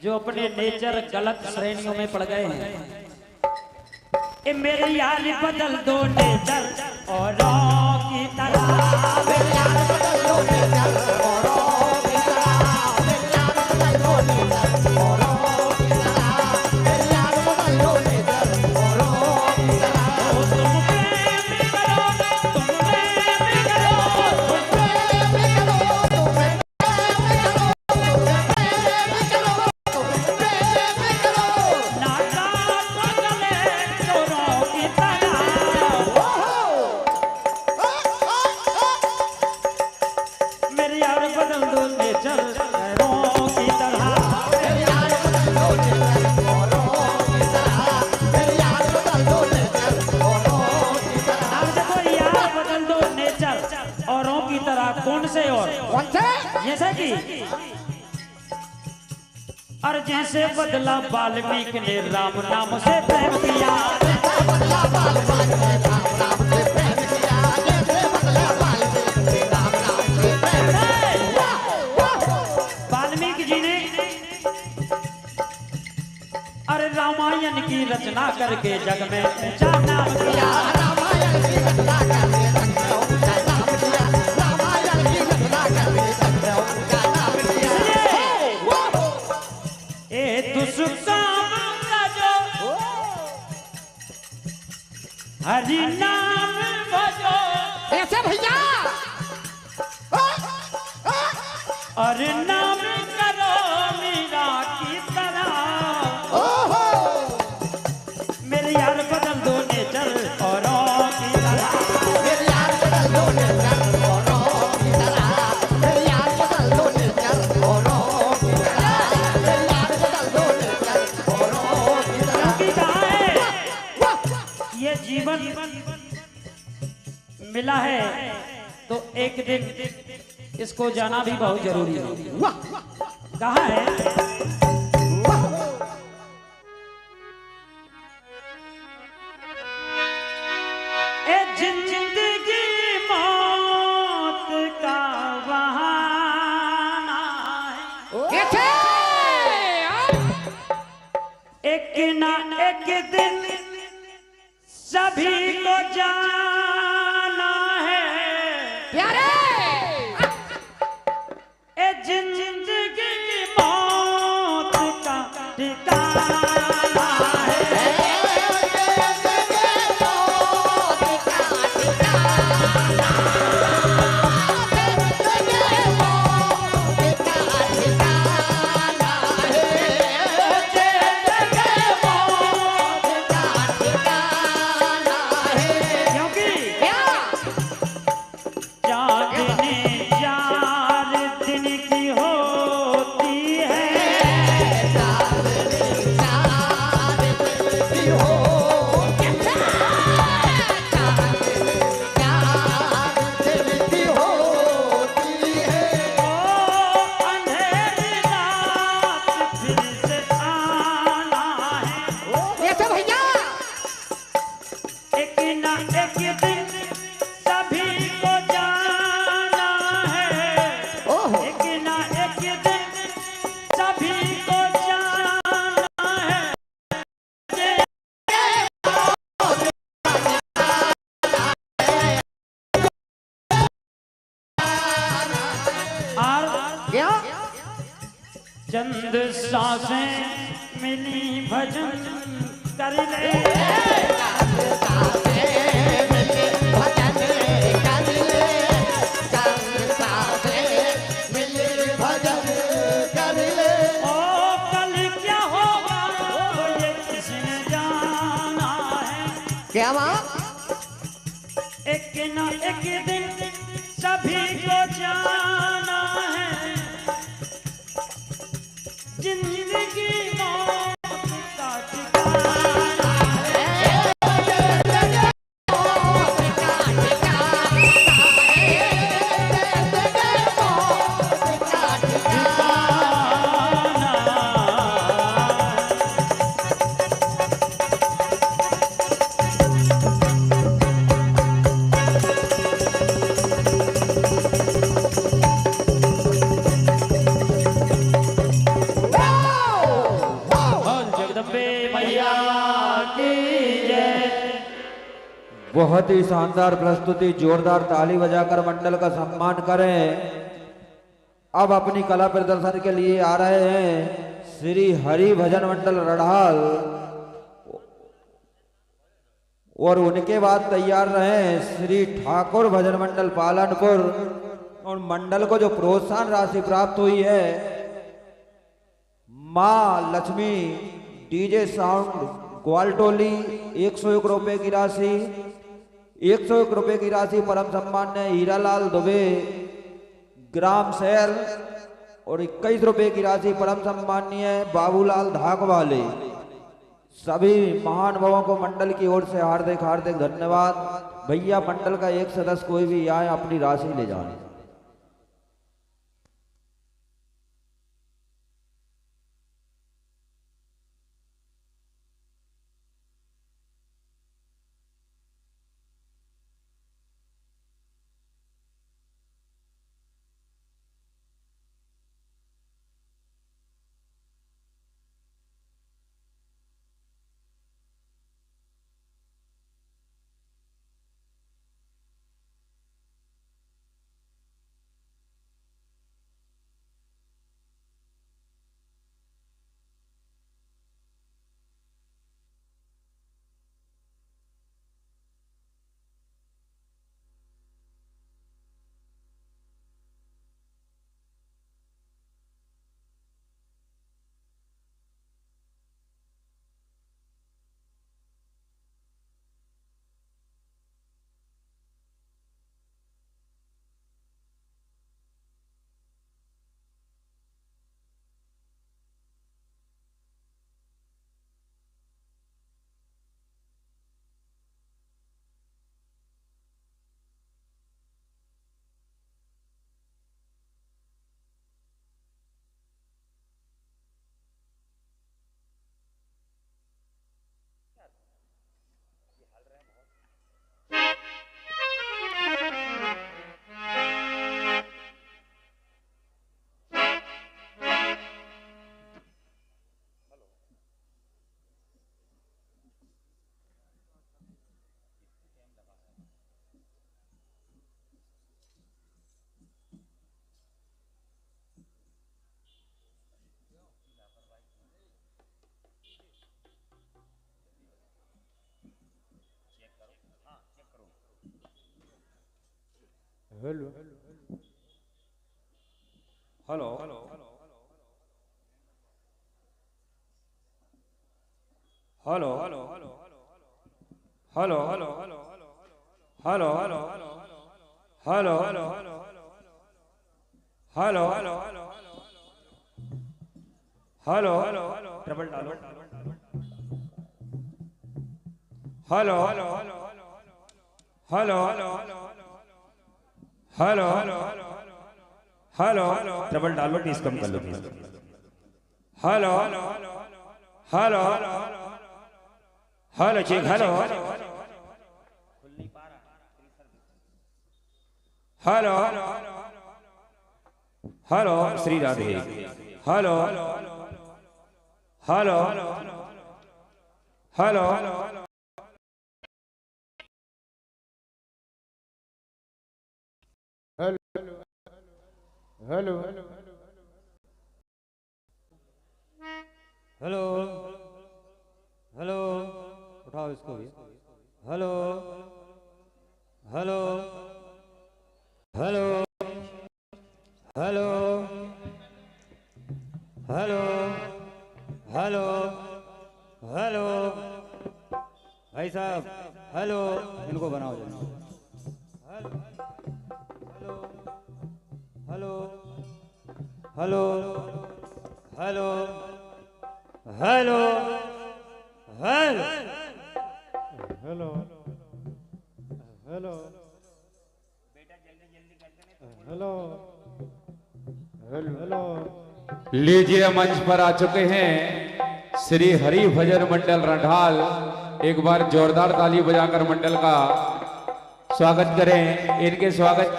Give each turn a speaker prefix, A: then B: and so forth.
A: जो अपने नेचर गलत श्रेणियों में पड़ गए हैं। ए मेरे यार बदल दो नेचर औरों की तरह, मेरे यार बदल दो नेचर औरों की तरह, मेरे यार बदल दो नेचर औरों की तरह, मेरे यार बदल दो नेचर औरों की तरह। तुम प्रेम करो, तुम प्रेम करो, तुम प्रेम करो, तुम प्रेम कौन से और कौन से जैसे कि और जैसे बदला वाल्मीकि ने राम नाम से प्रेम किया, बदला वाल्मीकि ने राम नाम से प्रेम किया, जैसे बदला वाल्मीकि ने राम नाम से प्रेम किया। वाल्मीकि जी ने अरे रामायण की रचना करके जग में ऊंचा नाम किया, रामायण की रचना करके जग में ऊंचा नाम किया, रामायण की रचना करके जग में ऊंचा नाम किया। ए दुष्काम का जो हरि नाम भजो, ऐसे भैया और नाम करो मीरा की तरह। मेरे यार बदल दो नेचर औरों की तरह, मेरे यार बदल दो नेचर औरों की तरह, मेरे यार बदल दो नेचर औरों की तरह, मेरे यार बदल दो नेचर औरों की तरह। क्योंकि कहा है ये जीवन मिला है तो एक दिन इसको जाना भी बहुत जरूरी है। कहा है जिंदगी मौत का बहाना है, एक ना एक दिन सभी को जाना है प्यारे। ए जिंदगी मौत का ठिकाना चंद सांसें मिली भजन कर ले, चंद सांसें मिली भजन कर ले, चंद सांसें मिली भजन कर ले। ओ कल क्या होगा ये किसने जाना है, क्या माँ एक न एक दिन सभी को जाना है। जिंदगी मौत का ठिकाना है, मौत का ठिकाना है, मौत का ठिकाना।
B: बहुत ही शानदार प्रस्तुति, जोरदार ताली बजाकर मंडल का सम्मान करें। अब अपनी कला प्रदर्शन के लिए आ रहे हैं श्री हरि भजन मंडल रड़ाल, और उनके बाद तैयार रहे श्री ठाकुर भजन मंडल पालनपुर। और मंडल को जो प्रोत्साहन राशि प्राप्त हुई है मां लक्ष्मी डीजे साउंड ग्वालटोली 101 रुपए की राशि, 101 रुपए की राशि परम सम्मान्य हीरालाल दुबे ग्राम शहर, और 21 रुपए की राशि परम सम्मानीय बाबूलाल धाक वाले। सभी महानुभावों को मंडल की ओर से हार्दिक हार्दिक धन्यवाद। भैया मंडल का एक सदस्य कोई भी आए अपनी राशि ले जाए।
C: Hello hello hello hello hello hello hello hello hello hello hello hello hello trouble डालो hello hello hello hello hello trouble डालो प्लीज कम कर लो please hello hello hello check hello hello hello Shri Radhe hello hello hello hello hello hello उठाओ इसको भी hello hello hello hello hello hello hello भाई साहब हेलो इनको बनाओ hello hello hello hello hello hello hello hello बेटा जल्दी जल्दी करते हेलो हेलो हेलो।
B: लीजिए मंच पर आ चुके हैं श्री हरि भजन मंडल रंढाल। एक बार जोरदार ताली बजाकर मंडल का स्वागत करें। इनके स्वागत के